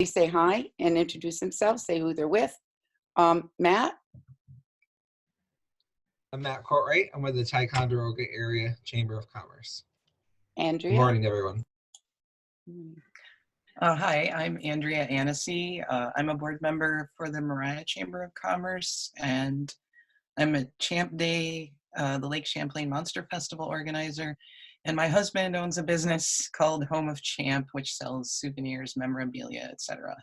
say hi and introduce themselves, say who they're with. Matt? I'm Matt Courtwright. I'm with the Ticonderoga Area Chamber of Commerce. Andrea? Good morning, everyone. Hi, I'm Andrea Annecy. I'm a board member for the Mariah Chamber of Commerce, and I'm a Champ Day, the Lake Champlain Monster Festival organizer. And my husband owns a business called Home of Champ, which sells souvenirs, memorabilia, etc.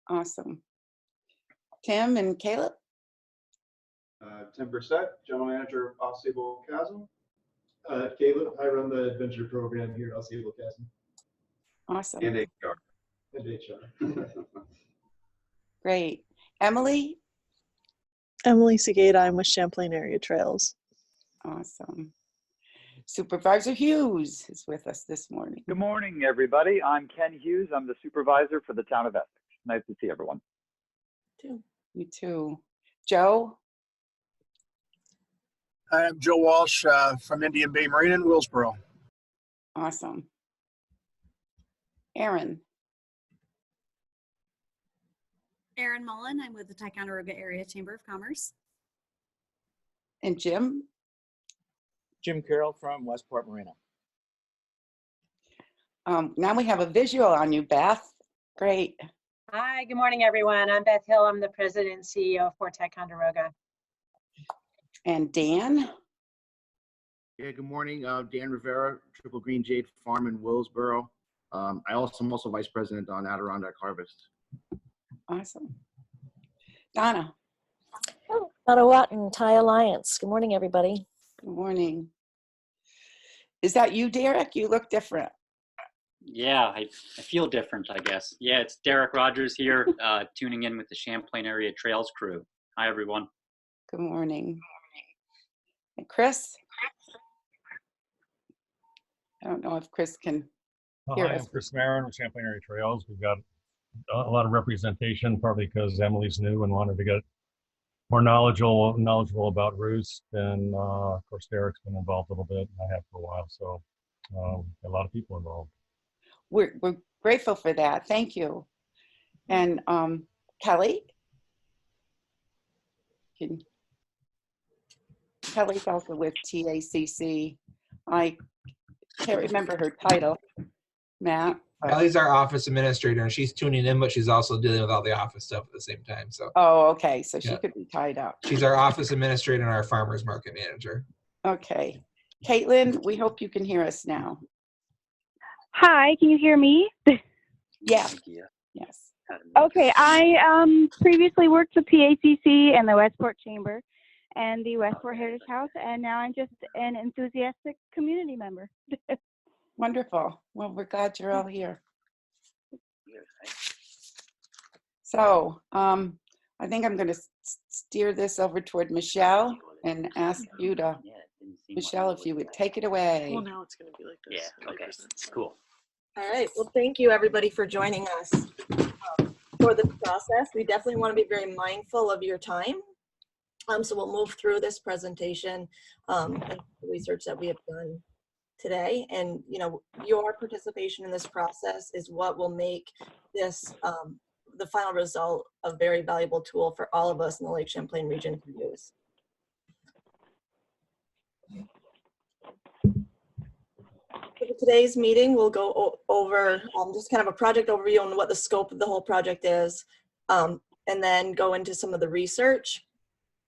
Awesome. Tim and Caleb? Tim Brissett, General Manager of Ausable Chasm. Caleb, I run the adventure program here at Ausable Chasm. Awesome. And HR. And HR. Great. Emily? Emily Segata, I'm with Champlain Area Trails. Awesome. Supervisor Hughes is with us this morning. Good morning, everybody. I'm Ken Hughes. I'm the supervisor for the town of Essex. Nice to see everyone. You too. Joe? Hi, I'm Joe Walsh from Indian Bay Marine in Willsboro. Awesome. Aaron? Erin Mullen, I'm with the Ticonderoga Area Chamber of Commerce. And Jim? Jim Carroll from Westport Marina. Now we have a visual on you, Beth. Great. Hi, good morning, everyone. I'm Beth Hill. I'm the president and CEO of Fort Ticonderoga. And Dan? Yeah, good morning. Dan Rivera, Triple Green Jade Farm in Willsboro. I'm also vice president on Adirondack Harvest. Awesome. Donna? Donna Watton, Thai Alliance. Good morning, everybody. Good morning. Is that you, Derek? You look different. Yeah, I feel different, I guess. Yeah, it's Derek Rogers here, tuning in with the Champlain Area Trails crew. Hi, everyone. Good morning. And Chris? I don't know if Chris can hear Hi, us. I'm Chris Marin with Champlain Area Trails. We've got a lot of representation, partly because Emily's new and wanted to get more knowledgeable about Roost. And of course, Derek's been involved a little bit. I have for a while, so a lot of people involved. We're grateful for that. Thank you. And Kelly? Kelly's also with TACC. I can't remember her title. Matt? Kelly's our office administrator, and she's tuning in, but she's also dealing with all the office stuff at the same time. So. Oh, okay. So she Yeah. could be tied up. She's our office administrator and our farmers market manager. Okay. Caitlin, we hope you can hear us now. Hi, can you hear me? Yeah. Yes. Okay, I previously worked with PACC and the Westport Chamber and the Westport Heritage House, and now I'm just an enthusiastic community member. Wonderful. Well, we're glad you're all here. So I think I'm going to steer this over toward Michelle and ask you to, Michelle, if you would take it away. Well, now it's going to be like this. Yeah, okay, cool. All right. Well, thank you, everybody, for joining us for this process. We definitely want to be very mindful of your time. So we'll move through this presentation and the research that we have done today. And, you know, your participation in this process is what will make this the final result a very valuable tool for all of us in the Lake Champlain region to use. For today's meeting, we'll go over just kind of a project overview on what the scope of the whole project is, and then go into some of the research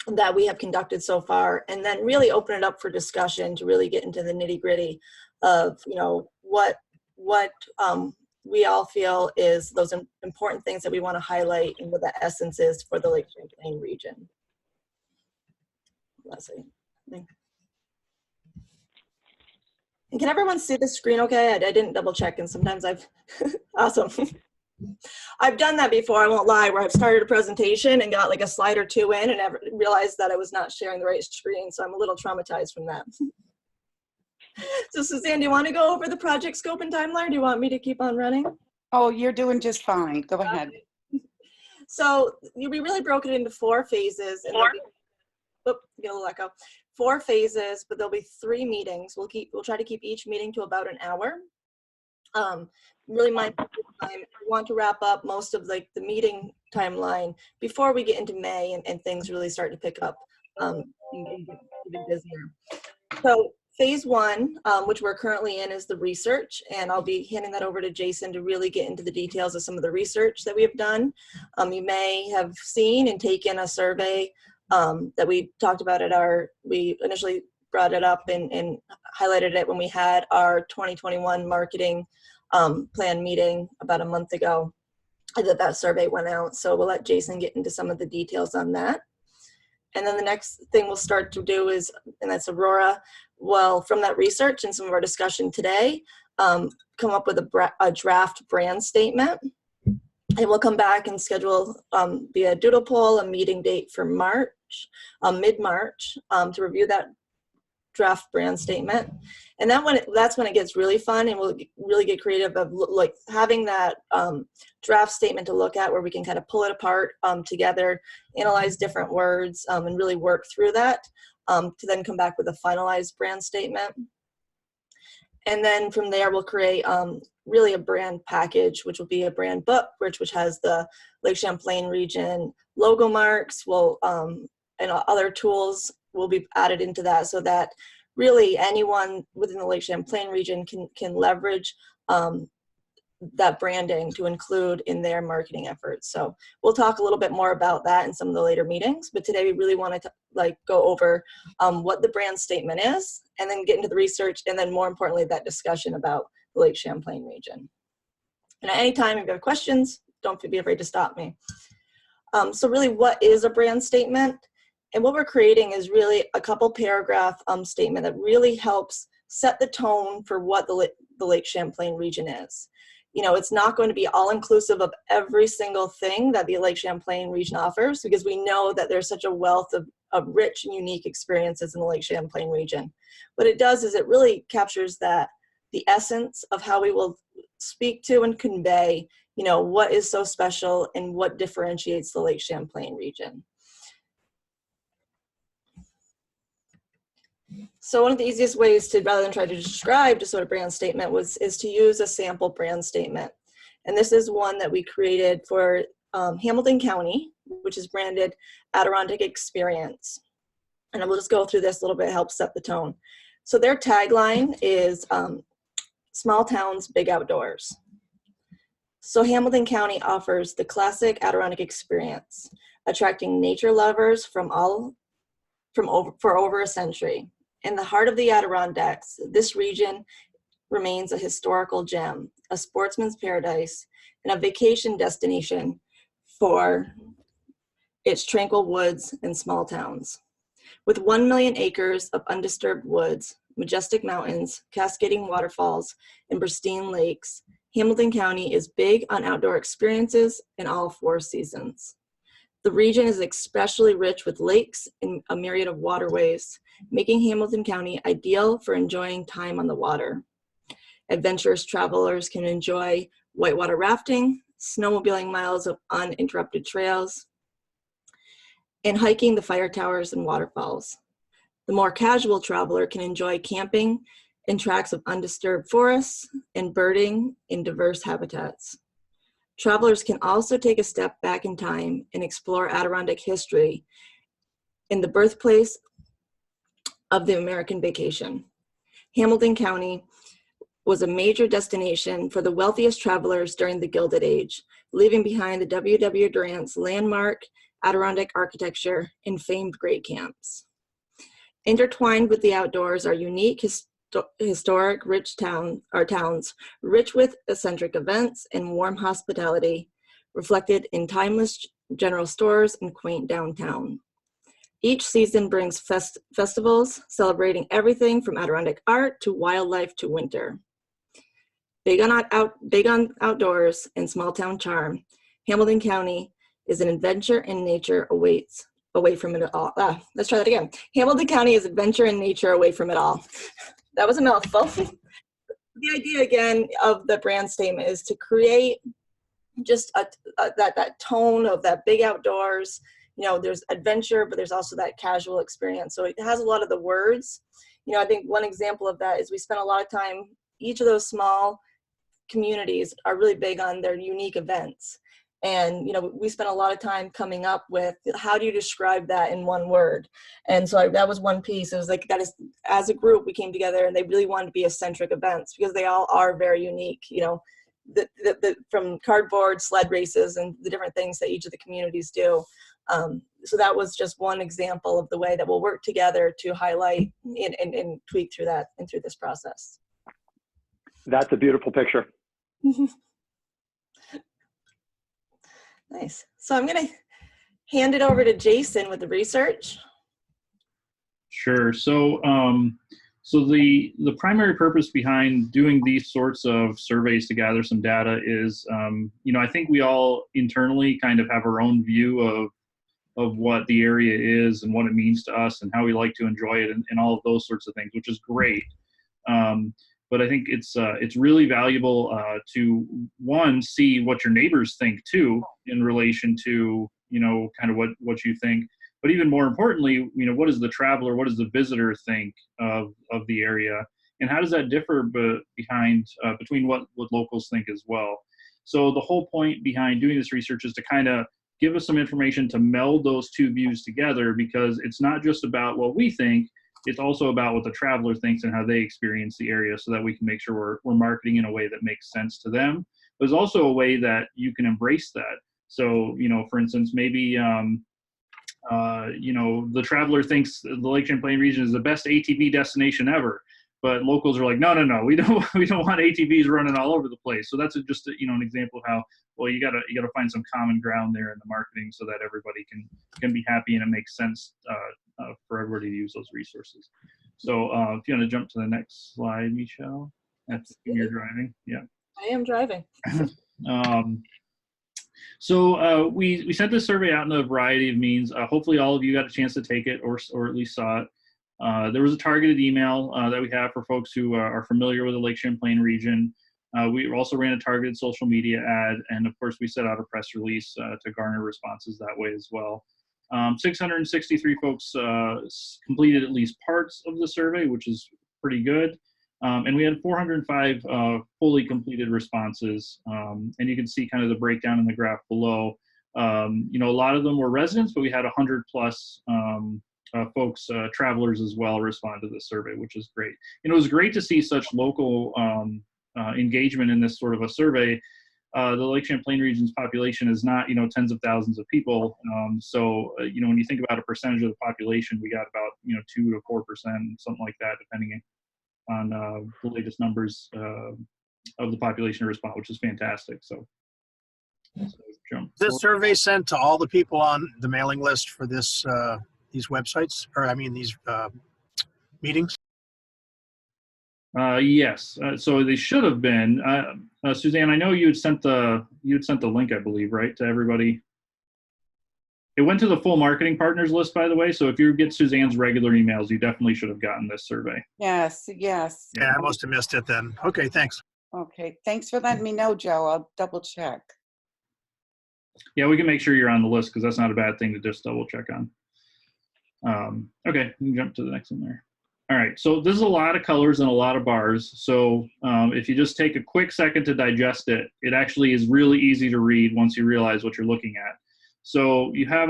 that we have conducted so far, and then really open it up for discussion to really get into the nitty-gritty of, you know, what we all feel is those important things that we want to highlight and what the essence is for the Lake Champlain region. Leslie. And can everyone see the screen okay? I didn't double check, and sometimes I've, awesome. I've done that before, I won't lie, where I've started a presentation and got like a slide or two in and realized that I was not sharing the right screen, so I'm a little traumatized from that. So Suzanne, do you want to go over the project scope and timeline? Do you want me to keep on running? Oh, you're doing just fine. Go ahead. So we really broke it into 4 phases. And get a little echo. 4 phases, but there'll be 3 meetings. We'll try to keep each meeting to about an hour. Really mindful of time. We want to wrap up most of like the meeting timeline before we get into May and things really start to pick up and get even busier. So phase one, which we're currently in, is the research, and I'll be handing that over to Jason to really get into the details of some of the research that we have done. You may have seen and taken a survey that we talked about we initially brought it up and highlighted it when we had our 2021 marketing plan meeting about a month ago. That survey went out, so we'll let Jason get into some of the details on that. And then the next thing we'll start to do is, and that's Aurora, well, from that research and some of our discussion today, come up with a draft brand statement. And we'll come back and schedule via doodle poll a meeting date for March, mid-March, to review that draft brand statement. And that's when it gets really fun, and we'll really get creative of like having that draft statement to look at, where we can kind of pull it apart together, analyze different words, and really work through that to then come back with a finalized brand statement. And then from there, we'll create really a brand package, which will be a brand book, which has the Lake Champlain Region logo marks, and other tools will be added into that, so that really anyone within the Lake Champlain region can leverage that branding to include in their marketing efforts. So we'll talk a little bit more about that in some of the later meetings, but today we really wanted to go over what the brand statement is, and then get into the research, and then more importantly, that discussion about the Lake Champlain region. And at any time, if you have questions, don't be afraid to stop me. So really, what is a brand statement? And what we're creating is really a couple paragraph statement that really helps set the tone for what the Lake Champlain region is. You know, it's not going to be all inclusive of every single thing that the Lake Champlain region offers, because we know that there's such a wealth of rich and unique experiences in the Lake Champlain region. What it does is it really captures the essence of how we will speak to and convey, you know, what is so special and what differentiates the Lake Champlain region. So one of the easiest ways to, rather than try to describe just what a brand statement is to use a sample brand statement. And this is one that we created for Hamilton County, which is branded Adirondack Experience. And I will just go through this a little bit, help set the tone. So their tagline is small towns, big outdoors. So Hamilton County offers the classic Adirondack experience, attracting nature lovers for over a century. In the heart of the Adirondacks, this region remains a historical gem, a sportsman's paradise, and a vacation destination for its tranquil woods and small towns. With 1 million acres of undisturbed woods, majestic mountains, cascading waterfalls, and pristine lakes, Hamilton County is big on outdoor experiences in all 4 seasons. The region is especially rich with lakes and a myriad of waterways, making Hamilton County ideal for enjoying time on the water. Adventurous travelers can enjoy whitewater rafting, snowmobiling miles of uninterrupted trails, and hiking the fire towers and waterfalls. The more casual traveler can enjoy camping in tracts of undisturbed forests and birding in diverse habitats. Travelers can also take a step back in time and explore Adirondack history in the birthplace of the American vacation. Hamilton County was a major destination for the wealthiest travelers during the Gilded Age, leaving behind the W.W. Durant's landmark Adirondack architecture and famed great camps. Intertwined with the outdoors are unique historic towns rich with eccentric events and warm hospitality, reflected in timeless general stores and quaint downtown. Each season brings festivals celebrating everything from Adirondack art to wildlife to winter. Big on outdoors and small town charm, Hamilton County is an adventure and nature awaits away from it all. Let's try that again. Hamilton County is adventure and nature away from it all. That was a mouthful. The idea again of the brand statement is to create just that tone of that big outdoors. You know, there's adventure, but there's also that casual experience. So it has a lot of the words. You know, I think one example of that is we spent a lot of time, each of those small communities are really big on their unique events. And, you know, we spent a lot of time coming up with how do you describe that in one word? And so that was one piece. It was like, that is, as a group, we came together and they really wanted to be eccentric events because they all are very unique, you know, from cardboard sled races and the different things that each of the communities do. So that was just one example of the way that we'll work together to highlight and tweak through that and through this process. That's a beautiful picture. Nice. So I'm going to hand it over to Jason with the research. Sure. So, so the primary purpose behind doing these sorts of surveys to gather some data is, you know, I think we all internally kind of have our own view of what the area is and what it means to us and how we like to enjoy it and all of those sorts of things, which is great. But I think it's really valuable to, one, see what your neighbors think too in relation to, you know, kind of what you think. But even more importantly, you know, what does the traveler, what does the visitor think of the area? And how does that differ between what locals think as well? So the whole point behind doing this research is to kind of give us some information to meld those two views together, because it's not just about what we think, it's also about what the traveler thinks and how they experience the area, so that we can make sure we're marketing in a way that makes sense to them. There's also a way that you can embrace that. So, you know, for instance, maybe, you know, the traveler thinks the Lake Champlain region is the best ATV destination ever, but locals are like, no, we don't want ATVs running all over the place. So that's just you know, an example of how, well, you gotta find some common ground there in the marketing so that everybody can be happy and it makes sense for everybody to use those resources. So if you want to jump to the next slide, Michelle. You're driving. Yeah. I am driving. So we sent this survey out in a variety of means. Hopefully all of you got a chance to take it or at least saw it. There was a targeted email that we have for folks who are familiar with the Lake Champlain region. We also ran a targeted social media ad, and of course we set out a press release to garner responses that way as well. 663 folks completed at least parts of the survey, which is pretty good. And we had 405 fully completed responses. And you can see kind of the breakdown in the graph below. You know, a lot of them were residents, but we had 100 plus folks, travelers as well, respond to this survey, which is great. And it was great to see such local engagement in this sort of a survey. The Lake Champlain region's population is not, you know, tens of thousands of people. So, you know, when you think about a percentage of the population, we got about, you know, 2 to 4%, something like that, depending on the latest numbers of the population to respond, which is fantastic. So jump. This survey sent to all the people on the mailing list for this these websites, or I mean these meetings? Yes. So they should have been. Suzanne, I know you had sent the link, I believe, right, to everybody. It went to the full marketing partners list, by the way. So if you get Suzanne's regular emails, you definitely should have gotten this survey. Yes. Yeah, I must have missed it then. Okay, thanks. Okay, thanks for letting me know, Joe. I'll double check. Yeah, we can make sure you're on the list, because that's not a bad thing to just double check on. Okay, we can jump to the next one there. All right, so this is a lot of colors and a lot of bars. So if you just take a quick second to digest it, it actually is really easy to read once you realize what you're looking at. So you have,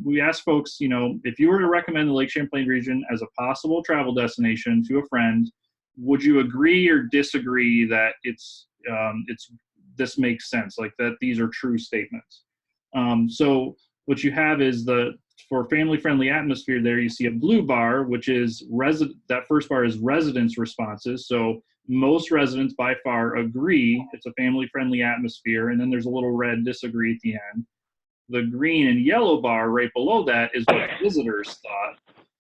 we asked folks, you know, if you were to recommend the Lake Champlain region as a possible travel destination to a friend, would you agree or disagree that this makes sense, like that these are true statements? So what you have is for family-friendly atmosphere there, you see a blue bar, which is that first bar is residents' responses. So most residents by far agree it's a family-friendly atmosphere, and then there's a little red disagree at the end. The green and yellow bar right below that is what visitors thought.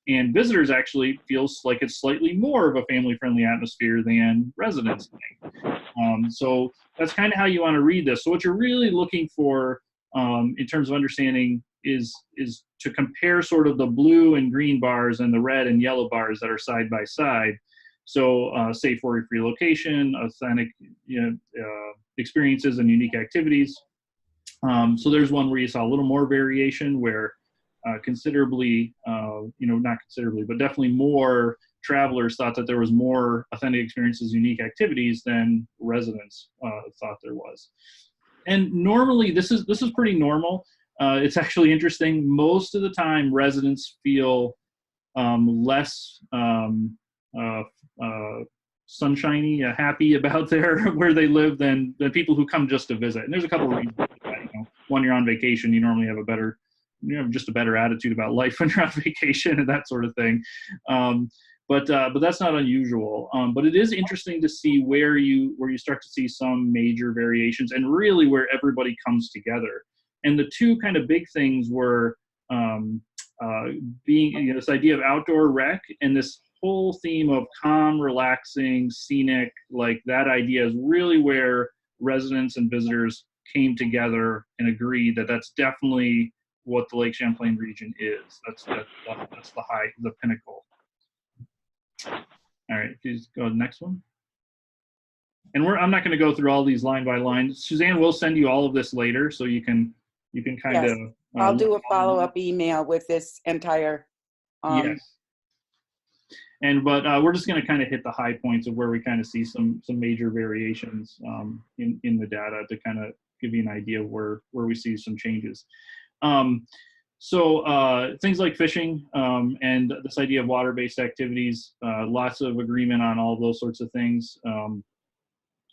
And visitors actually feels like it's slightly more of a family-friendly atmosphere than residents think. So that's kind of how you want to read this. So what you're really looking for in terms of understanding is to compare sort of the blue and green bars and the red and yellow bars that are side by side. So safe, worry-free location, authentic experiences and unique activities. So there's one where you saw a little more variation, where considerably, not considerably, but definitely more travelers thought that there was more authentic experiences, unique activities than residents thought there was. And normally, this is pretty normal. It's actually interesting. Most of the time, residents feel less sunshiny, happy about where they live than people who come just to visit. And there's a couple of reasons for that. You know, when you're on vacation, you normally have just a better attitude about life when you're on vacation and that sort of thing. But that's not unusual. But it is interesting to see where you start to see some major variations and really where everybody comes together. And the two kind of big things were being this idea of outdoor rec and this whole theme of calm, relaxing, scenic, like that idea is really where residents and visitors came together and agreed that that's definitely what the Lake Champlain region is. That's the pinnacle. All right, please go to the next one. And I'm not going to go through all these line by line. Suzanne will send you all of this later, so you can kind of. Yes. I'll do a follow-up email with this entire. Yes. But we're just going to kind of hit the high points of where we kind of see some major variations in the data to kind of give you an idea of where we see some changes. So things like fishing and this idea of water-based activities, lots of agreement on all those sorts of things.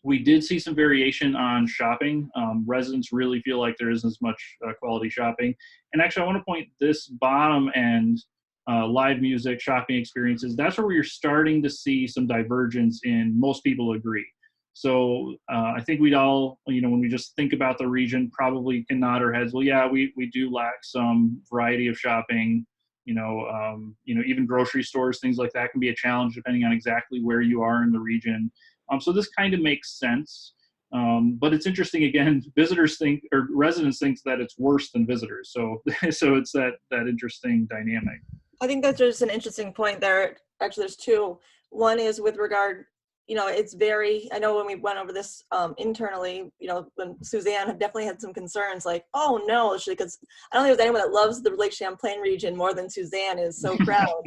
We did see some variation on shopping. Residents really feel like there isn't as much quality shopping. And actually, I want to point this bottom end, live music, shopping experiences, that's where you're starting to see some divergence in most people agree. So I think we'd all, when we just think about the region, probably can nod our heads, well, yeah, we do lack some variety of shopping. Even grocery stores, things like that can be a challenge depending on exactly where you are in the region. So this kind of makes sense. But it's interesting, again, residents think that it's worse than visitors. So it's that interesting dynamic. I think that's just an interesting point there. Actually, there's two. One is with regard, it's very, I know when we went over this internally, when Suzanne definitely had some concerns like, oh no, because I don't think there's anyone that loves the Lake Champlain region more than Suzanne is so proud.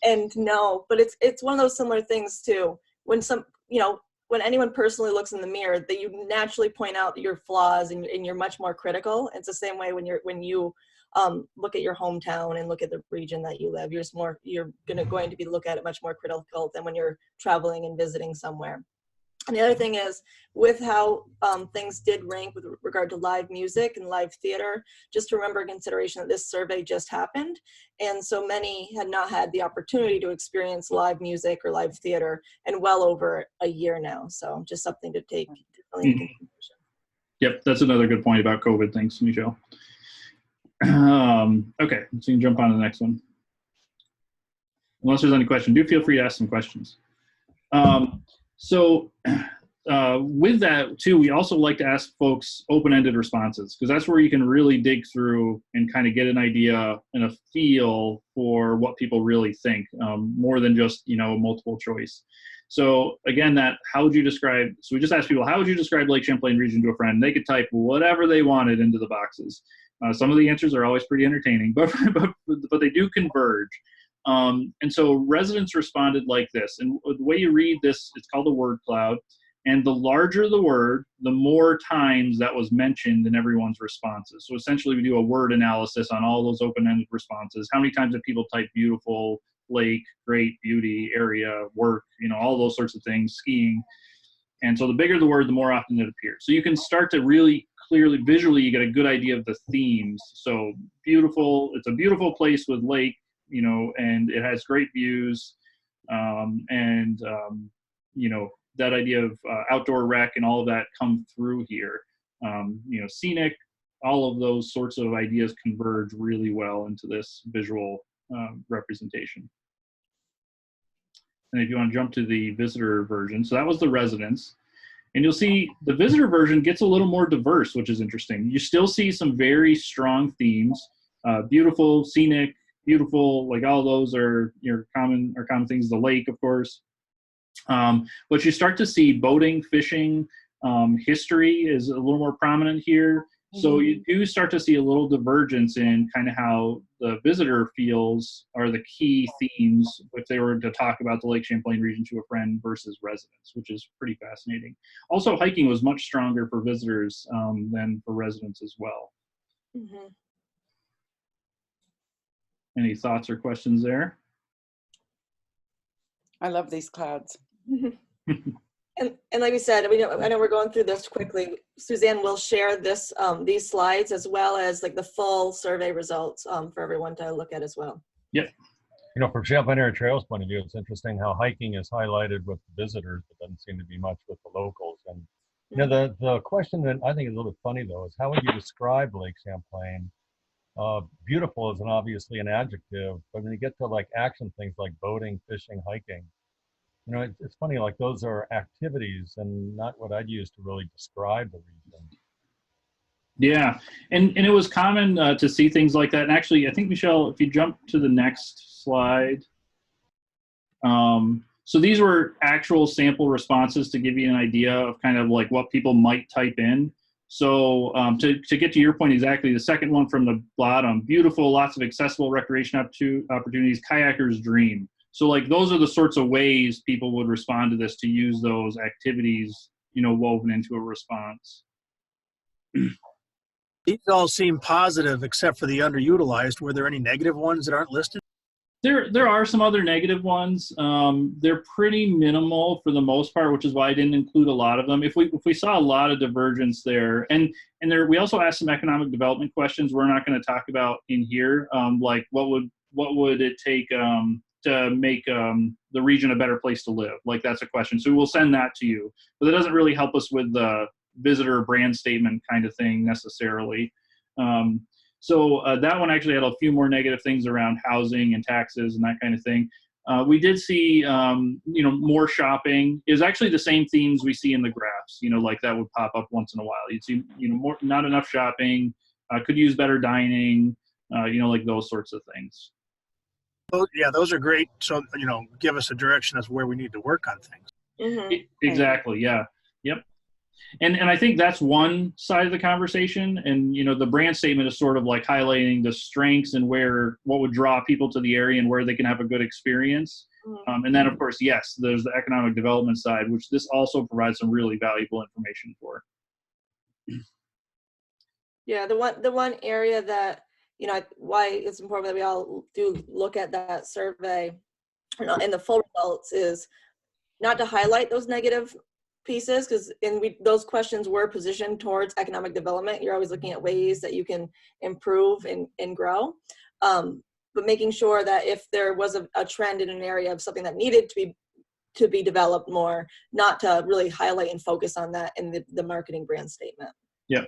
And no, but it's one of those similar things too. When when anyone personally looks in the mirror, that you naturally point out your flaws and you're much more critical. It's the same way when you look at your hometown and look at the region that you live. You're going to be look at it much more critical than when you're traveling and visiting somewhere. And the other thing is with how things did rank with regard to live music and live theater, just to remember in consideration that this survey just happened. And so many had not had the opportunity to experience live music or live theater in well over a year now. So just something to take definitely into consideration. Yep, that's another good point about COVID. Thanks, Michelle. Okay, so you can jump on to the next one. Unless there's any question, do feel free to ask some questions. So with that too, we also like to ask folks open-ended responses, because that's where you can really dig through and kind of get an idea and a feel for what people really think, more than just, multiple choice. So again, how would you describe, so we just asked people, how would you describe Lake Champlain region to a friend? They could type whatever they wanted into the boxes. Some of the answers are always pretty entertaining, but they do converge. And so residents responded like this. And the way you read this, it's called a word cloud. And the larger the word, the more times that was mentioned in everyone's responses. So essentially we do a word analysis on all those open-ended responses. How many times did people type beautiful, lake, great, beauty, area, work, all those sorts of things, skiing. And so the bigger the word, the more often it appears. So you can start to really clearly, visually, you get a good idea of the themes. So beautiful, it's a beautiful place with lake, and it has great views, that idea of outdoor rec and all of that come through here. Scenic, all of those sorts of ideas converge really well into this visual representation. And if you want to jump to the visitor version, so that was the residents. And you'll see the visitor version gets a little more diverse, which is interesting. You still see some very strong themes, beautiful, scenic, beautiful, like all those are common things. The lake, of course. But you start to see boating, fishing, history is a little more prominent here. So you do start to see a little divergence in kind of how the visitor feels are the key themes if they were to talk about the Lake Champlain region to a friend versus residents, which is pretty fascinating. Also, hiking was much stronger for visitors than for residents as well. Mhm. Any thoughts or questions there? I love these clouds. And like we said, I know we're going through this quickly. Suzanne will share this these slides as well as like the full survey results for everyone to look at as well. Yep. You know, from Champlain Area Trails point of view, it's interesting how hiking is highlighted with visitors, but doesn't seem to be much with the locals. And you know, the question that I think is a little bit funny though is how would you describe Lake Champlain? Beautiful is obviously an adjective, but when you get to like action things like boating, fishing, hiking, you know, it's funny, like those are activities and not what I'd use to really describe the region. Yeah, and it was common to see things like that. And actually, I think, Michelle, if you jump to the next slide. So these were actual sample responses to give you an idea of kind of like what people might type in. So to get to your point exactly, the second one from the bottom, beautiful, lots of accessible recreation opportunities, kayaker's dream. So like those are the sorts of ways people would respond to this, to use those activities, you know, woven into a response. These all seem positive except for the underutilized. Were there any negative ones that aren't listed? There are some other negative ones. They're pretty minimal for the most part, which is why I didn't include a lot of them. If we saw a lot of divergence there, and there, we also asked some economic development questions we're not going to talk about in here, like what would it take to make the region a better place to live? Like that's a question. So we'll send that to you, but that doesn't really help us with the visitor brand statement kind of thing necessarily. So that one actually had a few more negative things around housing and taxes and that kind of thing. We did see, you know, more shopping. It was actually the same themes we see in the graphs, you know, like that would pop up once in a while. You'd see, you know, not enough shopping, could use better dining, you know, like those sorts of things. Oh, yeah, those are great. So, you know, give us a direction as to where we need to work on things. Exactly. Yeah. Yep. And I think that's one side of the conversation. And, you know, the brand statement is sort of like highlighting the strengths and what would draw people to the area and where they can have a good experience. And then, of course, yes, there's the economic development side, which this also provides some really valuable information for. Yeah, the one area that, you know, why it's important that we all do look at that survey and the full results is not to highlight those negative pieces, because those questions were positioned towards economic development. You're always looking at ways that you can improve and grow, but making sure that if there was a trend in an area of something that needed to be developed more, not to really highlight and focus on that in the marketing brand statement. Yeah,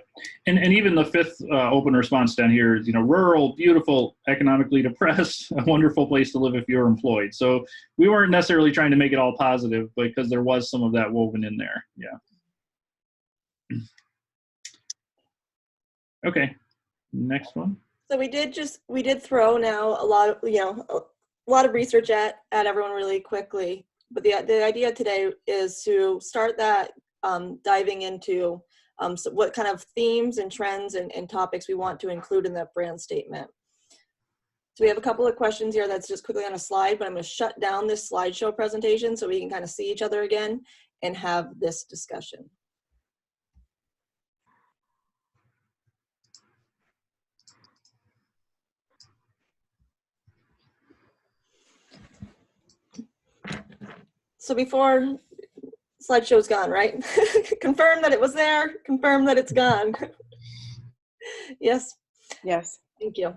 and even the fifth open response down here is, you know, rural, beautiful, economically depressed, a wonderful place to live if you're employed. So we weren't necessarily trying to make it all positive, because there was some of that woven in there. Yeah. Okay, next one. So we did throw now a lot of, you know, a lot of research at everyone really quickly. But the idea today is to start that diving into so what kind of themes and trends and topics we want to include in that brand statement. So we have a couple of questions here that's just quickly on a slide, but I'm going to shut down this slideshow presentation so we can kind of see each other again and have this discussion. So before slideshow's gone, right? Confirm that it was there, confirm that it's gone. Yes? Yes. Thank you.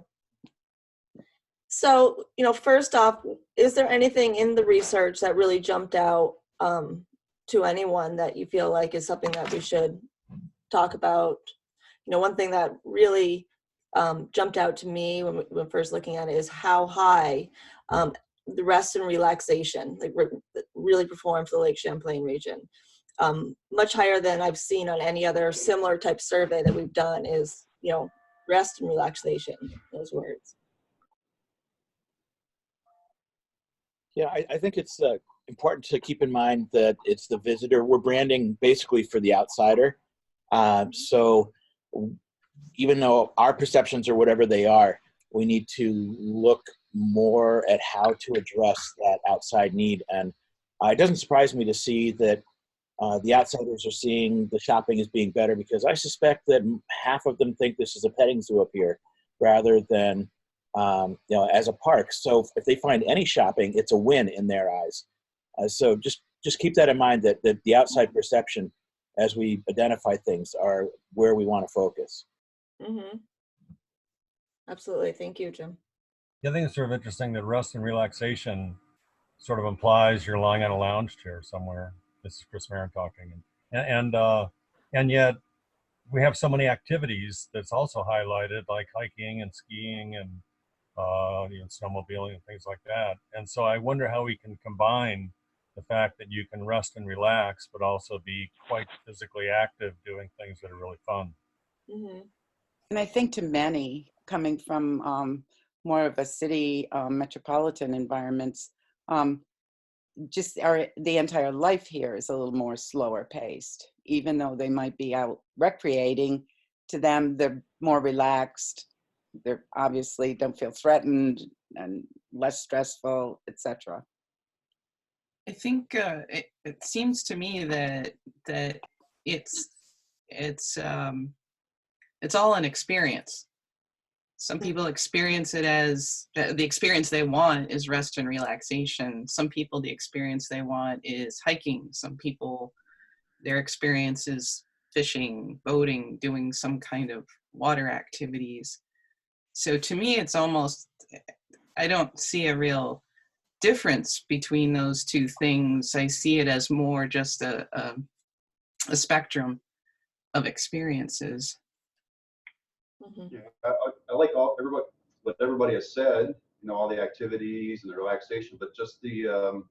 So, you know, first off, is there anything in the research that really jumped out to anyone that you feel like is something that we should talk about? You know, one thing that really jumped out to me when first looking at it is how high the rest and relaxation really performed for the Lake Champlain region. Much higher than I've seen on any other similar type survey that we've done is, you know, rest and relaxation, those words. Yeah, I think it's important to keep in mind that it's the visitor. We're branding basically for the outsider. So even though our perceptions are whatever they are, we need to look more at how to address that outside need. And it doesn't surprise me to see that the outsiders are seeing the shopping as being better, because I suspect that half of them think this is a petting zoo up here rather than as a park. So if they find any shopping, it's a win in their eyes. So just keep that in mind, that the outside perception as we identify things are where we want to focus. Mm-hmm. Absolutely. Thank you, Jim. The other thing that's sort of interesting, that rest and relaxation sort of implies you're lying on a lounge chair somewhere. This is Chris Marin talking. And yet we have so many activities that's also highlighted, like hiking and skiing and snowmobiling and things like that. And so I wonder how we can combine the fact that you can rest and relax, but also be quite physically active doing things that are really fun. Mm-hmm. And I think to many coming from more of a city metropolitan environments, the entire life here is a little more slower paced. Even though they might be out recreating, to them they're more relaxed. They're obviously don't feel threatened and less stressful, etc. I think it seems to me that it's all an experience. Some people experience it as the experience they want is rest and relaxation. Some people, the experience they want is hiking. Some people, their experience is fishing, boating, doing some kind of water activities. So to me, it's almost, I don't see a real difference between those two things. I see it as more just a spectrum of experiences. Mm-hmm. Yeah, I like what everybody has said, all the activities and the relaxation, but just the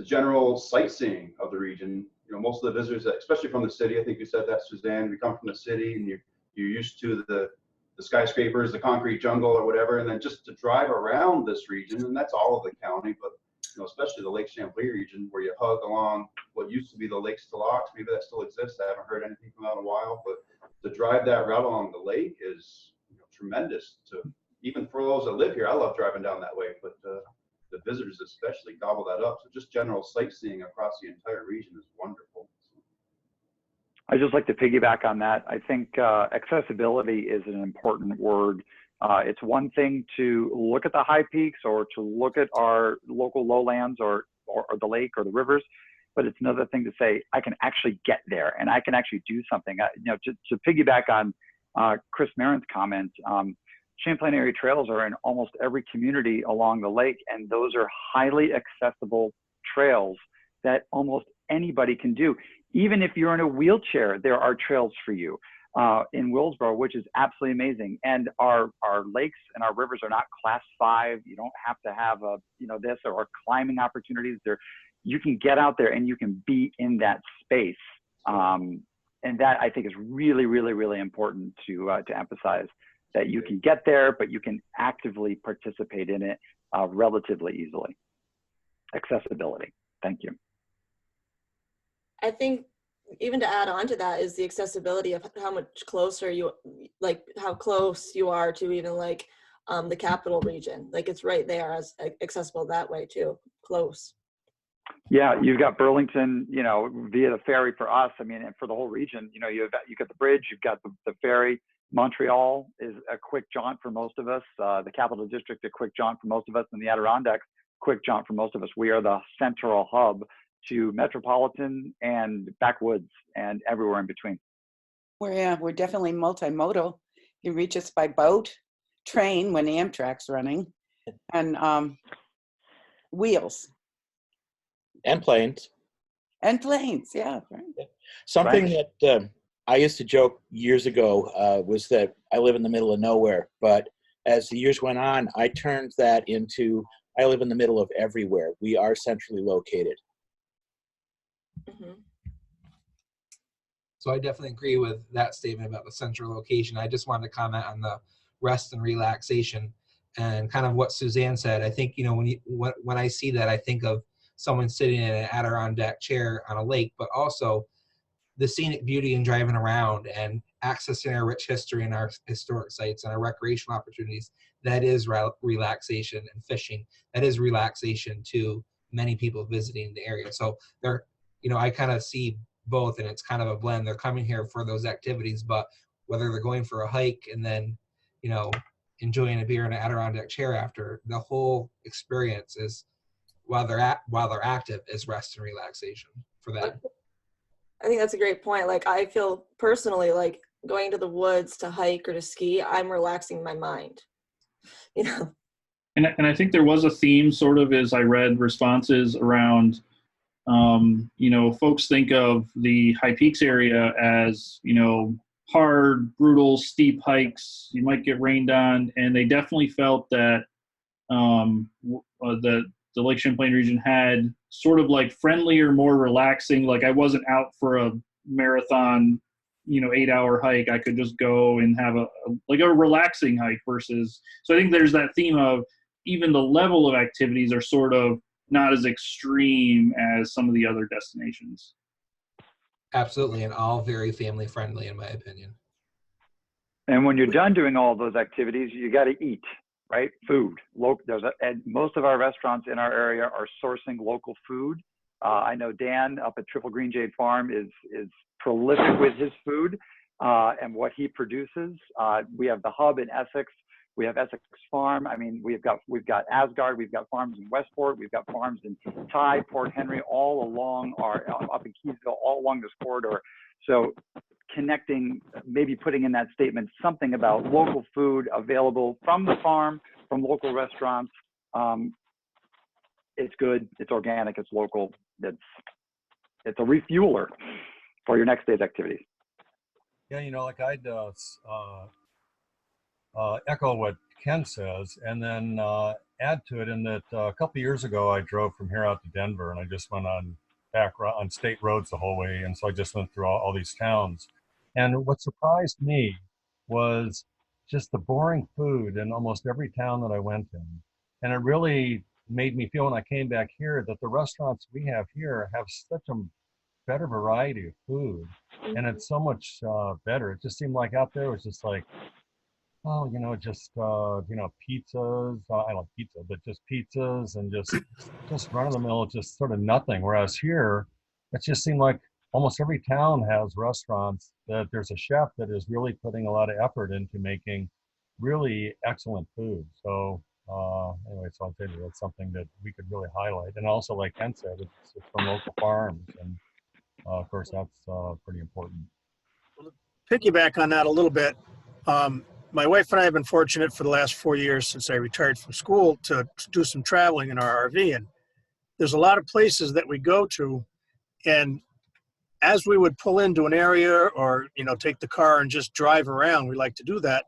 general sightseeing of the region. Most of the visitors, especially from the city, I think you said that, Suzanne, we come from the city and you're used to the skyscrapers, the concrete jungle or whatever, and then just to drive around this region, and that's all of the county, but especially the Lake Champlain region, where you hug along what used to be the Lakes to Locks. Maybe that still exists. I haven't heard anything from that in a while, but to drive that route along the lake is tremendous. Even for those that live here, I love driving down that way, but the visitors especially gobble that up. So just general sightseeing across the entire region is wonderful. I just like to piggyback on that. I think accessibility is an important word. It's one thing to look at the high peaks or to look at our local lowlands or the lake or the rivers, but it's another thing to say, I can actually get there and I can actually do something. To piggyback on Chris Marin's comments, Champlain area trails are in almost every community along the lake, and those are highly accessible trails that almost anybody can do. Even if you're in a wheelchair, there are trails for you in Willsboro, which is absolutely amazing. And our lakes and our rivers are not class 5. You don't have to have this or climbing opportunities. You can get out there and you can be in that space. And that I think is really, really, really important to emphasize, that you can get there, but you can actively participate in it relatively easily. Accessibility. Thank you. I think even to add on to that is the accessibility of how much closer how close you are to even the capital region. It's right there, as accessible that way too, close. Yeah, you've got Burlington, via the ferry for us. I mean, and for the whole region, you've got the bridge, you've got the ferry. Montreal is a quick jaunt for most of us. The Capital District, a quick jaunt for most of us, and the Adirondacks, quick jaunt for most of us. We are the central hub to metropolitan and backwoods and everywhere in between. We're definitely multimodal. You reach us by boat, train when the Amtrak's running, and wheels. And planes. And planes, yeah. Right. Something that I used to joke years ago was that I live in the middle of nowhere, but as the years went on, I turned that into, I live in the middle of everywhere. We are centrally located. Mm-hmm. So I definitely agree with that statement about the central location. I just wanted to comment on the rest and relaxation and kind of what Suzanne said. I think, when I see that, I think of someone sitting in an Adirondack chair on a lake, but also the scenic beauty and driving around and accessing our rich history and our historic sites and our recreational opportunities, that is relaxation, and fishing, that is relaxation to many people visiting the area. So they're, I kind of see both, and it's kind of a blend. They're coming here for those activities, but whether they're going for a hike and then, enjoying a beer in an Adirondack chair after, the whole experience is, while they're active, is rest and relaxation for them. I think that's a great point. Like, I feel personally like going to the woods to hike or to ski, I'm relaxing my mind, And I think there was a theme sort of as I read responses around, folks think of the High Peaks area as, hard, brutal, steep hikes. You might get rained on, and they definitely felt that the Lake Champlain region had sort of like friendlier, more relaxing. Like, I wasn't out for a marathon, 8-hour hike. I could just go and have a relaxing hike versus. So I think there's that theme of even the level of activities are sort of not as extreme as some of the other destinations. Absolutely, and all very family friendly, in my opinion. And when you're done doing all those activities, you got to eat, right? Food. And most of our restaurants in our area are sourcing local food. I know Dan up at Triple Green Jade Farm is prolific with his food and what he produces. We have the hub in Essex. We have Essex Farm. I mean, we've got Asgard. We've got farms in Westport. We've got farms in Tye, Port Henry, all along up in Keysville, all along this corridor. So connecting, maybe putting in that statement something about local food available from the farm, from local restaurants. It's good. It's organic. It's local. It's a refueler for your next day's activities. Yeah, like I'd echo what Ken says, and then add to it in that a couple years ago I drove from here out to Denver, and I just went on state roads the whole way, and so I just went through all these towns. And what surprised me was just the boring food in almost every town that I went in, and it really made me feel when I came back here that the restaurants we have here have such a better variety of food, and it's so much better. It just seemed like out there it was just like, oh, just pizzas. I like pizza, but just pizzas and just run of the mill, just sort of nothing. Whereas here, it just seemed like almost every town has restaurants that there's a chef that is really putting a lot of effort into making really excellent food. So anyway, so I'll tell you that's something that we could really highlight. And also, like Ken said, it's from local farms, and of course that's pretty important. Piggyback on that a little bit. My wife and I have been fortunate for the last 4 years since I retired from school to do some traveling in our RV. And there's a lot of places that we go to. And as we would pull into an area or, take the car and just drive around, we like to do that,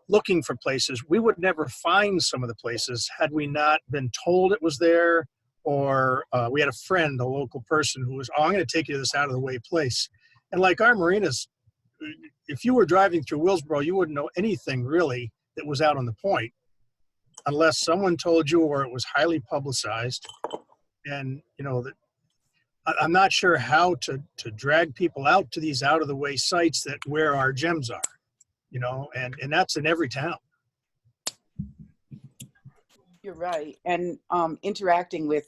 looking for places, we would never find some of the places had we not been told it was there, or we had a friend, a local person who was, oh, I'm going to take you to this out of the way place. And like our marinas, if you were driving through Willsboro, you wouldn't know anything really that was out on the point unless someone told you or it was highly publicized. And, that I'm not sure how to drag people out to these out of the way sites that where our gems are, and that's in every town. You're right. And interacting with,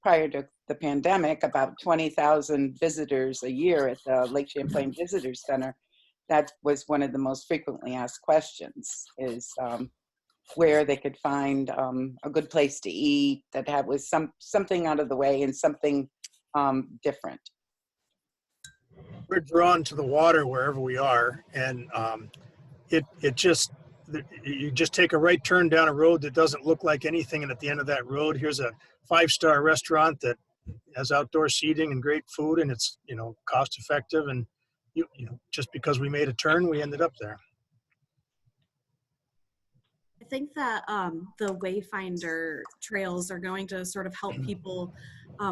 prior to the pandemic, about 20,000 visitors a year at the Lake Champlain Visitor Center. That was one of the most frequently asked questions, is where they could find a good place to eat that was something out of the way and something different. We're drawn to the water wherever we are, and you just take a right turn down a road that doesn't look like anything, and at the end of that road, here's a 5-star restaurant that has outdoor seating and great food, and it's cost effective, and just because we made a turn, we ended up there. I think that the Wayfinder trails are going to sort of help people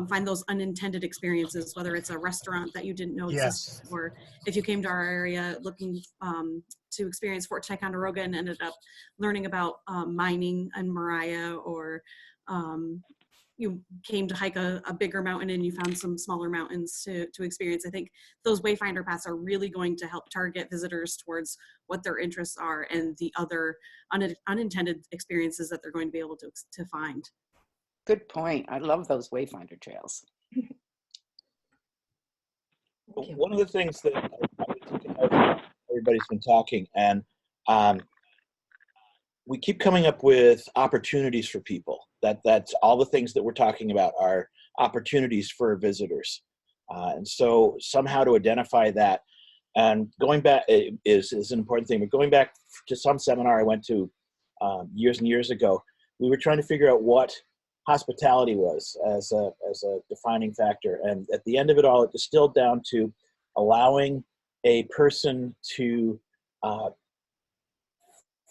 find those unintended experiences, whether it's a restaurant that you didn't know existed, or if you came to our area looking to experience Fort Ticonderoga and ended up learning about mining in Mariah, or you came to hike a bigger mountain and you found some smaller mountains to experience. I think those wayfinder paths are really going to help target visitors towards what their interests are and the other unintended experiences that they're going to be able to find. Good point. I love those wayfinder trails. One of the things that everybody's been talking, and we keep coming up with opportunities for people. That's all the things that we're talking about are opportunities for visitors. And so somehow to identify that, and going back is an important thing. But going back to some seminar I went to years and years ago, we were trying to figure out what hospitality was as a defining factor. And at the end of it all, it distilled down to allowing a person to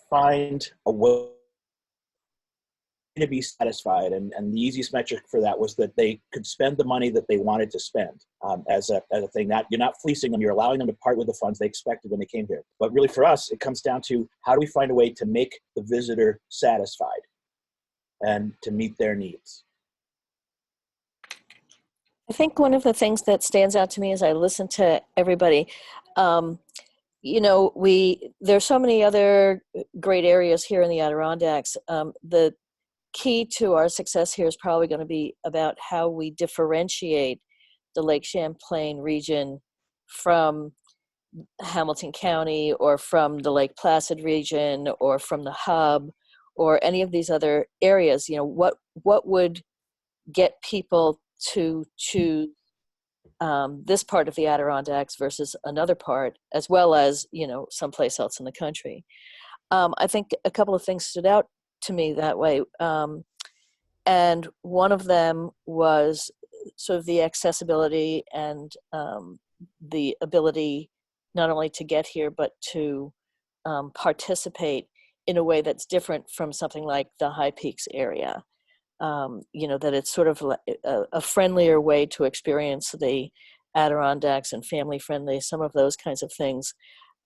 find a way to be satisfied, and the easiest metric for that was that they could spend the money that they wanted to spend as a thing. That you're not fleecing them, you're allowing them to part with the funds they expected when they came here. But really for us, it comes down to how do we find a way to make the visitor satisfied and to meet their needs. I think one of the things that stands out to me as I listen to everybody, you know, there's so many other great areas here in the Adirondacks. The key to our success here is probably going to be about how we differentiate the Lake Champlain region from Hamilton County or from the Lake Placid region or from the hub or any of these other areas. You know, what would get people to choose this part of the Adirondacks versus another part, as well as, you know, someplace else in the country. I think a couple of things stood out to me that way. And one of them was sort of the accessibility and the ability not only to get here, but to participate in a way that's different from something like the High Peaks area. You know, that it's sort of a friendlier way to experience the Adirondacks and family friendly. Some of those kinds of things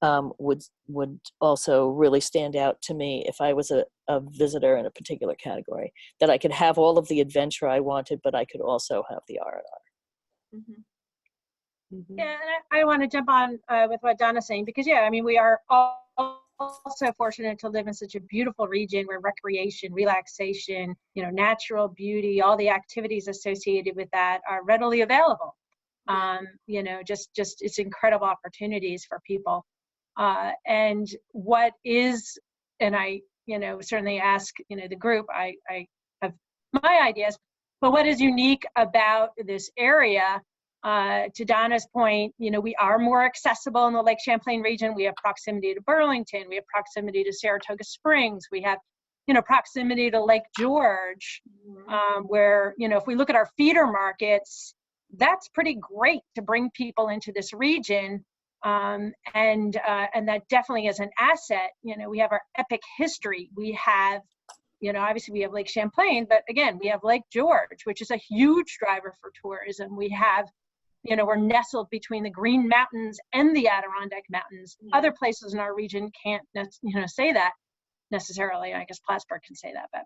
would also really stand out to me if I was a visitor in a particular category, that I could have all of the adventure I wanted, but I could also have the R&R. Mm-hmm. Mm-hmm. Yeah, and I want to jump on with what Donna's saying, because yeah, I mean, we are also fortunate to live in such a beautiful region where recreation, relaxation, you know, natural beauty, all the activities associated with that are readily available. You know, just it's incredible opportunities for people. And what is, and I, you know, certainly ask, you know, the group, I have my ideas, but what is unique about this area? To Donna's point, you know, we are more accessible in the Lake Champlain region. We have proximity to Burlington. We have proximity to Saratoga Springs. We have, you know, proximity to Lake George, where, you know, if we look at our feeder markets, that's pretty great to bring people into this region. And that definitely is an asset. You know, we have our epic history. We have, you know, obviously we have Lake Champlain, but again, we have Lake George, which is a huge driver for tourism. We have, you know, we're nestled between the Green Mountains and the Adirondack Mountains. Other places in our region can't, you know, say that necessarily. I guess Plattsburgh can say that, but,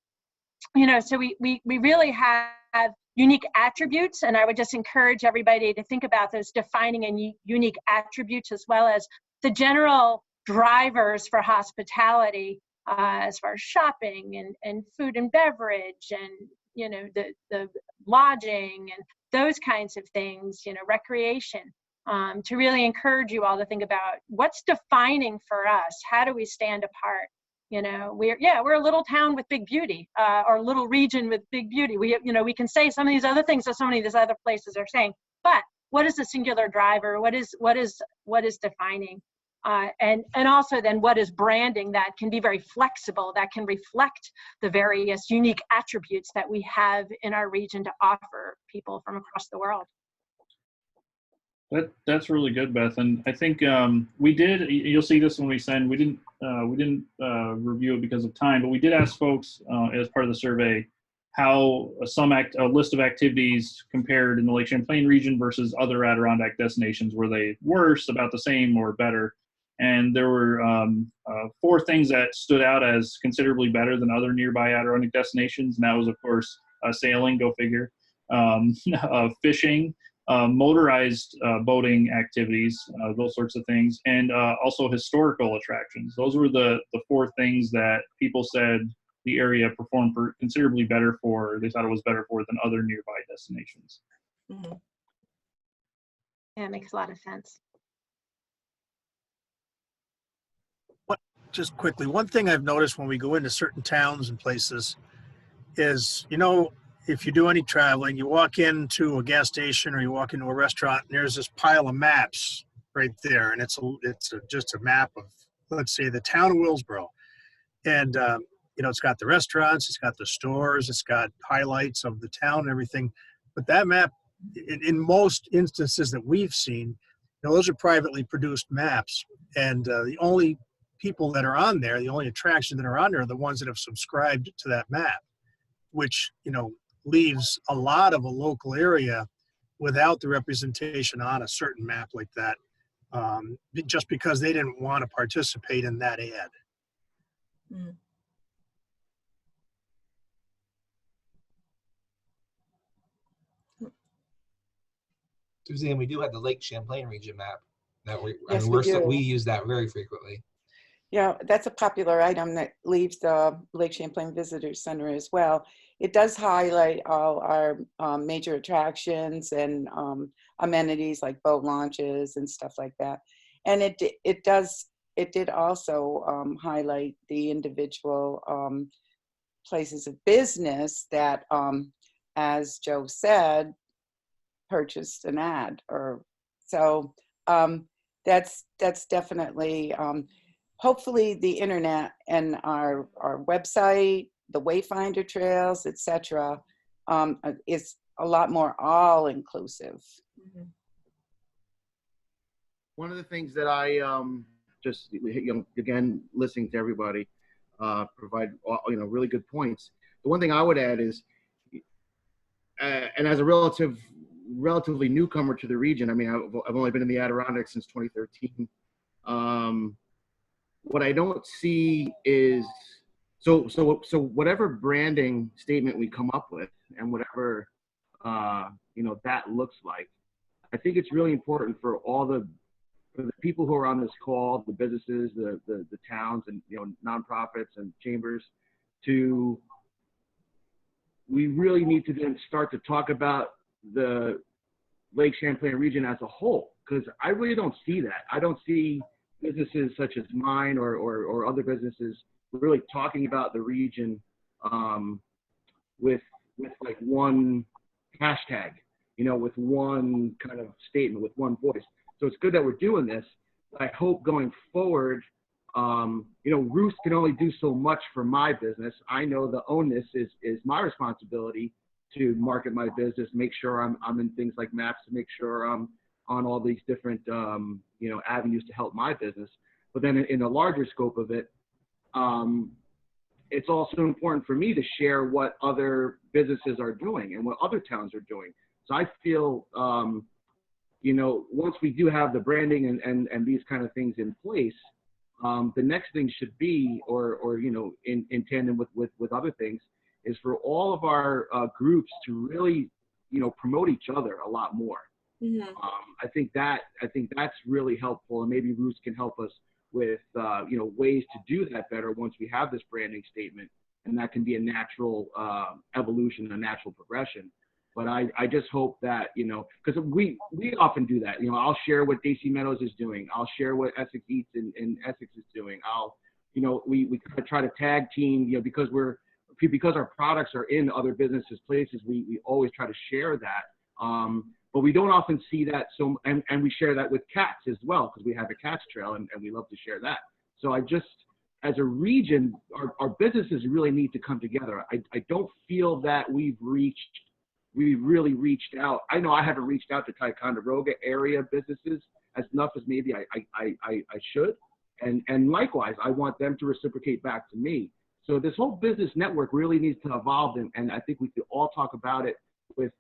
you know, so we really have unique attributes, and I would just encourage everybody to think about those defining and unique attributes, as well as the general drivers for hospitality, as far as shopping and food and beverage, and, you know, the lodging and those kinds of things, you know, recreation, to really encourage you all to think about what's defining for us. How do we stand apart? You know, we're a little town with big beauty, or a little region with big beauty. We, you know, we can say some of these other things that so many of these other places are saying, but what is the singular driver? What is defining? And also then what is branding that can be very flexible, that can reflect the various unique attributes that we have in our region to offer people from across the world. That's really good, Beth. And I think we did, you'll see this when we send, we didn't review it because of time, but we did ask folks as part of the survey how a list of activities compared in the Lake Champlain region versus other Adirondack destinations. Were they worse, about the same, or better? And there were 4 things that stood out as considerably better than other nearby Adirondack destinations. And that was, of course, sailing, go figure, fishing, motorized boating activities, those sorts of things, and also historical attractions. Those were the four things that people said the area performed considerably better for. They thought it was better for than other nearby destinations. Mm-hmm. Yeah, it makes a lot of sense. Just quickly, one thing I've noticed when we go into certain towns and places is, you know, if you do any traveling, you walk into a gas station or you walk into a restaurant and there's this pile of maps right there. And it's just a map of, let's say, the town of Willsboro. And, you know, it's got the restaurants, it's got the stores, it's got highlights of the town and everything. But that map, in most instances that we've seen, you know, those are privately produced maps. And the only people that are on there, the only attractions that are on there are the ones that have subscribed to that map, which, you know, leaves a lot of a local area without the representation on a certain map like that, just because they didn't want to participate in that ad. Mm. Suzanne, we do have the Lake Champlain Region map that Yes, we do. we use that very frequently. Yeah, that's a popular item that leaves the Lake Champlain Visitor Center as well. It does highlight all our major attractions and amenities like boat launches and stuff like that. And it did also highlight the individual places of business that, as Joe said, purchased an ad. Or so that's definitely. Hopefully the internet and our website, the Wayfinder trails, etc., is a lot more all-inclusive. Mm-hmm. One of the things that I just, you know, again, listening to everybody provide, you know, really good points. The one thing I would add is, and as a relatively newcomer to the region, I mean, I've only been in the Adirondacks since 2013. What I don't see is, so whatever branding statement we come up with and whatever, you know, that looks like, I think it's really important for the people who are on this call, the businesses, the towns, and, you know, nonprofits and chambers, we really need to then start to talk about the Lake Champlain region as a whole, because I really don't see that. I don't see businesses such as mine or other businesses really talking about the region with like one hashtag, you know, with one kind of statement, with one voice. So it's good that we're doing this. I hope going forward, you know, Roost can only do so much for my business. I know the onus is my responsibility to market my business, make sure I'm in things like maps, to make sure I'm on all these different, you know, avenues to help my business. But then in a larger scope of it, it's also important for me to share what other businesses are doing and what other towns are doing. So I feel, you know, once we do have the branding and these kind of things in place, the next thing should be, or you know, in tandem with other things, is for all of our groups to really, you know, promote each other a lot more. Mm-hmm. I think that's really helpful, and maybe Roost can help us with you know, ways to do that better once we have this branding statement, and that can be a natural evolution, a natural progression. But I just hope that, you know, because we often do that. You know, I'll share what Daisy Meadows is doing. I'll share what Essex Eats in Essex is doing. You know, we kind of try to tag team, you know, because our products are in other businesses' places. We always try to share that. But we don't often see that. So, and we share that with cats as well, because we have a cats trail and we love to share that. So I just, as a region, our businesses really need to come together. I don't feel that we've really reached out. I know I haven't reached out to Ticonderoga area businesses as enough as maybe I should. And likewise, I want them to reciprocate back to me. So this whole business network really needs to evolve, and I think we could all talk about it with,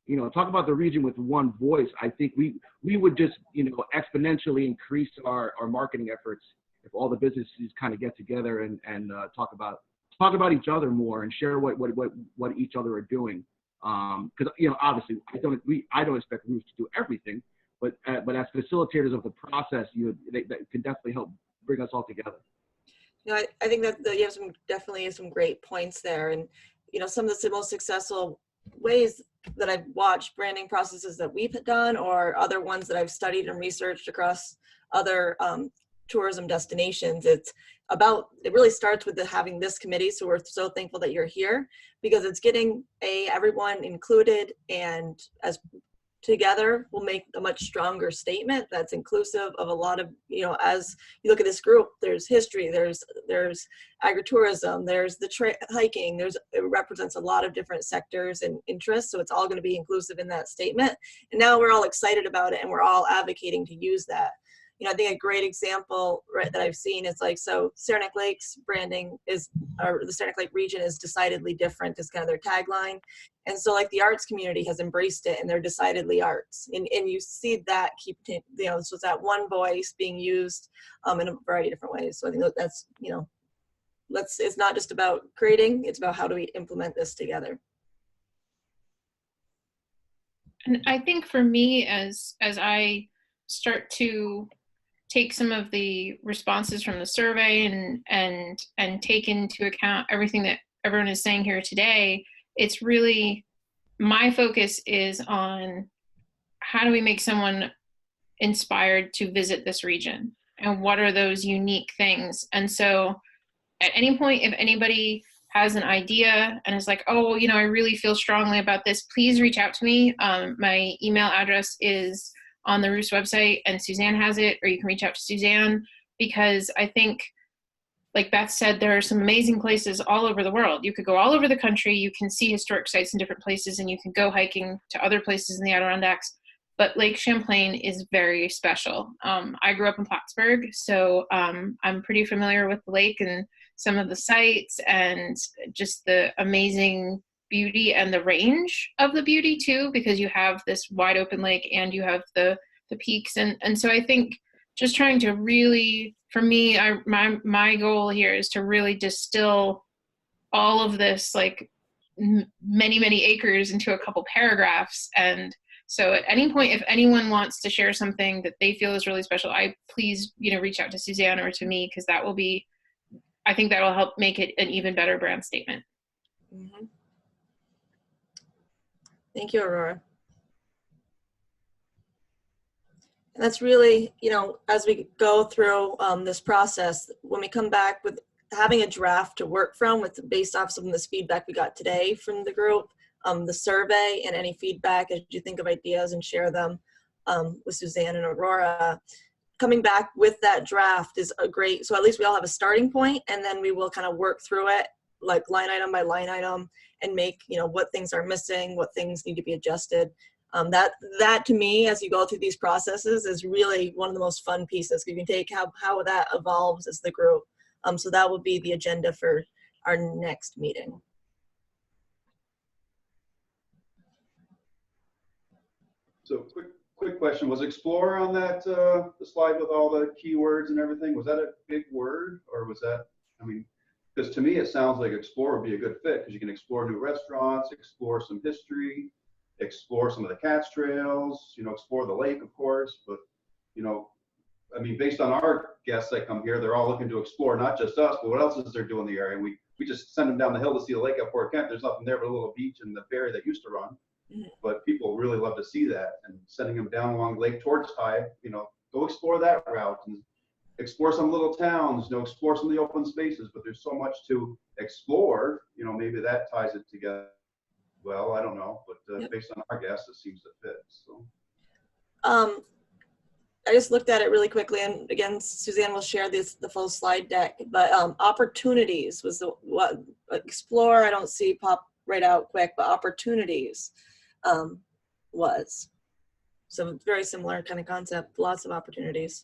you know, talk about the region with one voice. I think we would just, you know, exponentially increase our marketing efforts if all the businesses kind of get together and talk about talk about each other more and share what each other are doing. Because obviously I don't expect Ruth to do everything, but as facilitators of the process, that can definitely help bring us all together. I think that you have definitely some great points there, and some of the most successful ways that I've watched branding processes that we've done, or other ones that I've studied and researched across other tourism destinations. It really starts with having this committee. So we're so thankful that you're here, because it's getting everyone included, and as together will make a much stronger statement that's inclusive of a lot of, as you look at this group, there's history, there's agritourism, there's the hiking, it represents a lot of different sectors and interests. So it's all going to be inclusive in that statement. And now we're all excited about it, and we're all advocating to use that. I think a great example, right, that I've seen is so Saranac Lake's branding or the Saranac Lake region is decidedly different, is kind of their tagline. And so the arts community has embraced it, and they're decidedly arts. And you see that so it's that one voice being used in a variety of different ways. So I think that's, it's not just about creating, it's about how do we implement this together. And I think for me, as I start to take some of the responses from the survey and take into account everything that everyone is saying here today, it's really, my focus is on how do we make someone inspired to visit this region, and what are those unique things. And so at any point, if anybody has an idea and is like, oh, I really feel strongly about this, please reach out to me. My email address is on the Roost website, and Suzanne has it, or you can reach out to Suzanne, because I think, like Beth said, there are some amazing places all over the world. You could go all over the country, you can see historic sites in different places, and you can go hiking to other places in the Adirondacks, but Lake Champlain is very special. I grew up in Plattsburgh, so I'm pretty familiar with the lake and some of the sites, and just the amazing beauty and the range of the beauty too, because you have this wide open lake and you have the peaks. And so I think just trying to really, for me, my goal here is to really distill all of this, many acres, into a couple paragraphs. And so at any point, if anyone wants to share something that they feel is really special, please, reach out to Suzanne or to me, because I think that will help make it an even better brand statement. Mm-hmm. Thank you, Aurora. And that's really, as we go through this process, when we come back with having a draft to work from, based off some of this feedback we got today from the group, the survey, and any feedback as you think of ideas and share them with Suzanne and Aurora, coming back with that draft is great. So at least we all have a starting point, and then we will kind of work through it line item by line item, and make, what things are missing, what things need to be adjusted. That to me, as you go through these processes, is really one of the most fun pieces. You can take how that evolves as the group. So that will be the agenda for our next meeting. So quick question, was explore on that the slide with all the keywords and everything, was that a big word, or was that, because to me it sounds like explore would be a good fit, because you can explore new restaurants, explore some history, explore some of the catch trails, explore the lake, of course, but based on our guests that come here, they're all looking to explore, not just us, but what else is there doing in the area? We just send them down the hill to see the lake at Fort Kent. There's nothing there but a little beach and the ferry that used to run. But people really love to see that, and sending them down along Lake Torch Tide, go explore that route and explore some little towns, explore some of the open spaces. But there's so much to explore, maybe that ties it together. Well, I don't know, but based on our guess, it seems to fit. So, I just looked at it really quickly, and again, Suzanne will share the full slide deck. But opportunities was what explore. I don't see pop right out quick, but opportunities was. So very similar kind of concept, lots of opportunities.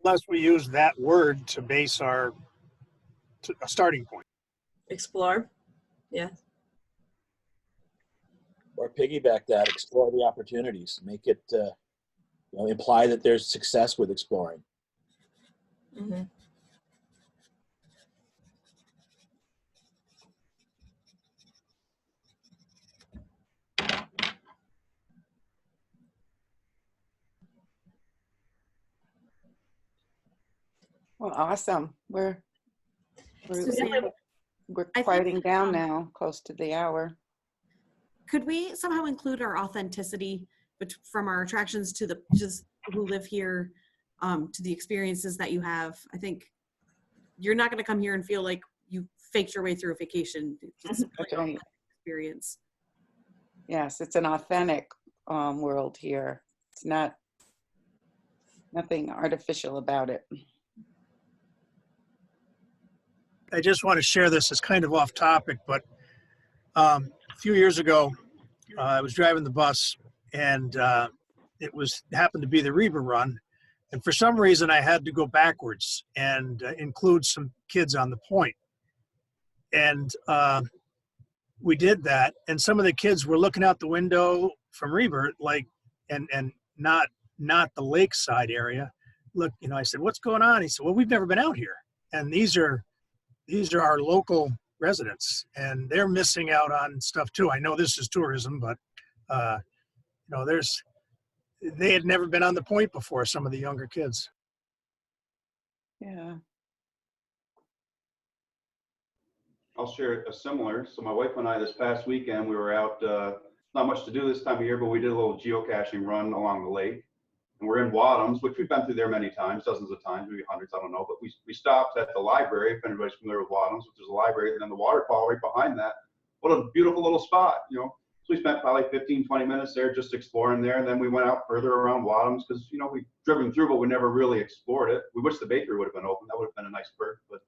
Unless we use that word to base a starting point. Explore, yeah. Or piggyback that, explore the opportunities, make it imply that there's success with exploring. Mm-hmm. Well, awesome. We're Suzanne, quieting down now, close to the hour. Could we somehow include our authenticity from our attractions to the just who live here, to the experiences that you have? I think you're not going to come here and feel like you faked your way through a vacation. It's That's really right. experience. Yes, it's an authentic world here. It's nothing artificial about it. I just want to share this as kind of off topic, but a few years ago, I was driving the bus, and it happened to be the Reba run, and for some reason I had to go backwards and include some kids on the point. And we did that, and some of the kids were looking out the window from Reba, and not the lakeside area. Look, I said, "What's going on?" He said, "Well, we've never been out here, and these are our local residents, and they're missing out on stuff too." I know this is tourism, but they had never been on the point before, some of the younger kids. Yeah. I'll share a similar. So my wife and I, this past weekend, we were out, not much to do this time of year, but we did a little geocaching run along the lake. And we're in Wadhams, which we've been through there many times, dozens of times, maybe hundreds, I don't know. But we stopped at the library, if anybody's familiar with Wadhams, which is a library, and then the waterfall right behind that. What a beautiful little spot, So we spent probably 15, 20 minutes there just exploring there. And then we went out further around Wadhams because, we've driven through, but we never really explored it. We wish the bakery would have been open. That would have been a nice perk. But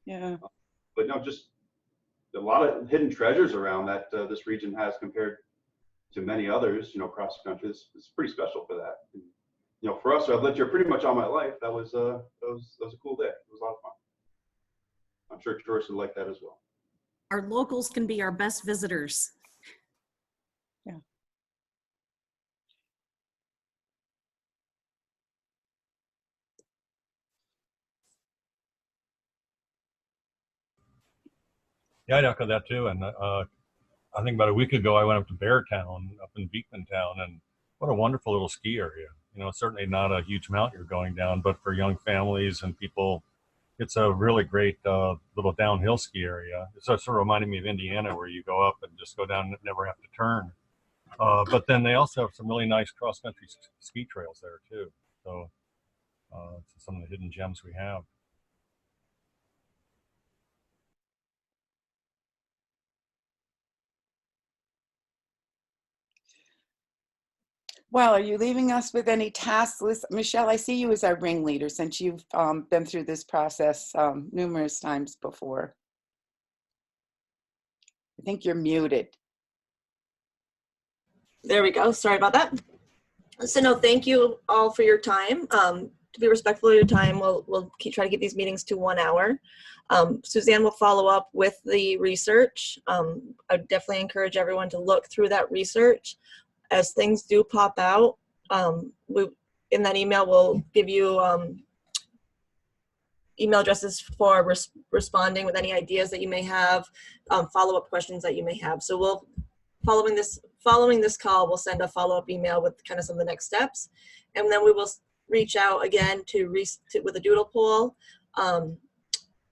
yeah. But no, just a lot of hidden treasures around that this region has compared to many others, across the country. It's pretty special for that. And, for us, I've lived here pretty much all my life. That was a cool day. It was a lot of fun. I'm sure tourists would like that as well. Our locals can be our best visitors. Yeah. Yeah, I'd echo that too. And I think about a week ago, I went up to Beartown, up in Beekman Town, and what a wonderful little ski area. Certainly not a huge mountain you're going down, but for young families and people, it's a really great little downhill ski area. It sort of reminded me of Indiana, where you go up and just go down and never have to turn. But then they also have some really nice cross-country ski trails there too. So some of the hidden gems we have. Well, are you leaving us with any task list? Michelle, I see you as our ringleader since you've been through this process numerous times before. I think you're muted. There we go. Sorry about that. So no, thank you all for your time. To be respectful of your time, we'll try to keep these meetings to 1 hour. Suzanne will follow up with the research. I definitely encourage everyone to look through that research. As things do pop out, in that email, we'll give you email addresses for responding with any ideas that you may have, follow-up questions that you may have. So following this call, we'll send a follow-up email with kind of some of the next steps, and then we will reach out again with a doodle poll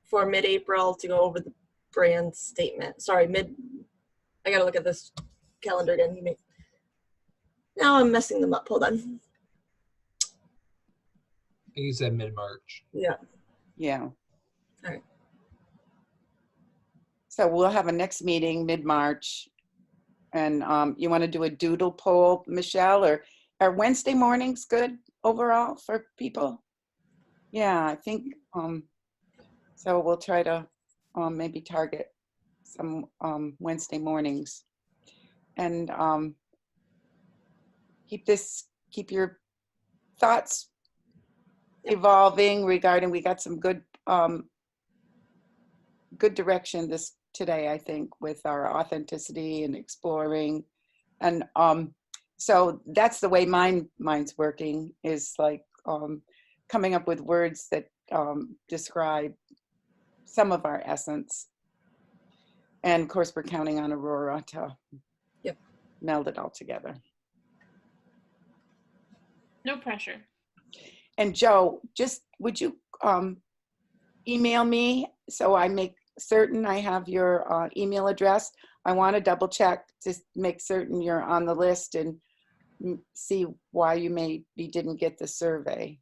for mid-April to go over the brand statement. Sorry, I gotta look at this calendar again. Now I'm messing them up. Hold on. I think you said mid-March. Yeah. Yeah. All right. So we'll have a next meeting mid-March. And you want to do a doodle poll, Michelle, or are Wednesday mornings good overall for people? Yeah, I think so. We'll try to maybe target some Wednesday mornings, and keep your thoughts evolving regarding. We got some good direction today, I think, with our authenticity and exploring. And so that's the way mine's working, is like coming up with words that describe some of our essence. And of course, we're counting on Aurora to meld it all together. No pressure. And Joe, just would you email me so I make certain I have your email address? I want to double check to make certain you're on the list and see why you maybe didn't get the survey.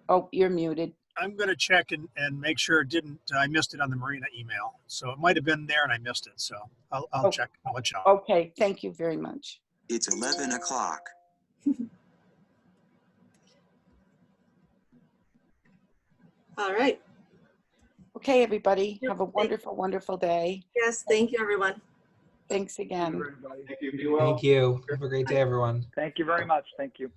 Oh, you're muted. I'm going to check and make sure it didn't, I missed it on the Marina email. So it might have been there and I missed it. So I'll check. I'll let you know. Okay, thank you very much. It's 11 o'clock. All right. Okay, everybody, have a wonderful, wonderful day. Yes, thank you, everyone. Thanks again. Thank you. Be well. Thank you. Have a great day, everyone. Thank you very much. Thank you.